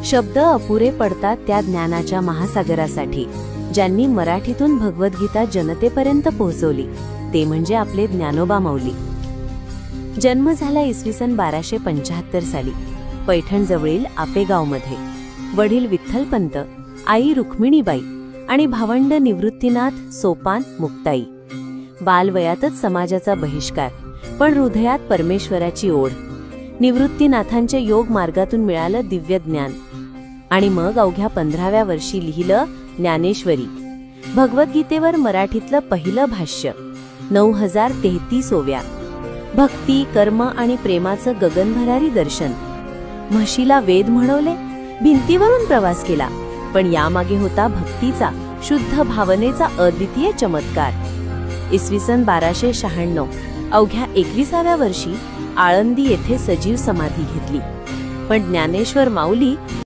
शब्द अपुरे पडतात त्या ज्ञानाच्या महासागरासाठी, ज्यांनी मराठीतून भगवद्गीता जनतेपर्यंत पोहोचवली, ते म्हणजे आपले ज्ञानोबा माऊली। जन्म झाला इसवी सन 1275 साली पैठणजवळील आपेगावमध्ये। वडील विठ्ठलपंत, आई रुक्मिणीबाई आणि भावंड निवृत्तीनाथ, सोपान, मुक्ताई। बालवयातच समाजाचा बहिष्कार, पण हृदयात परमेश्वराची ओढ। निवृत्तीनाथांच्या योग मार्गातून मिळालं दिव्य ज्ञान आणि मग अवघ्या 15व्या वर्षी लिहिलं ज्ञानेश्वरी, भगवद्गीतेवर मराठीतलं पहिलं भाष्य। 9033 ओव्या, भक्ती, कर्म आणि प्रेमाचं गगनभरारी दर्शन। म्हशीला वेद म्हणवले, भिंतीवरून प्रवास केला, पण यामागे होता भक्तीचा, शुद्ध भावनेचा अद्वितीय चमत्कार। इसवी सन 1296 अवघ्या 21व्या वर्षी आळंदी येथे सजीव समाधी घेतली, पण ज्ञानेश्वर माऊली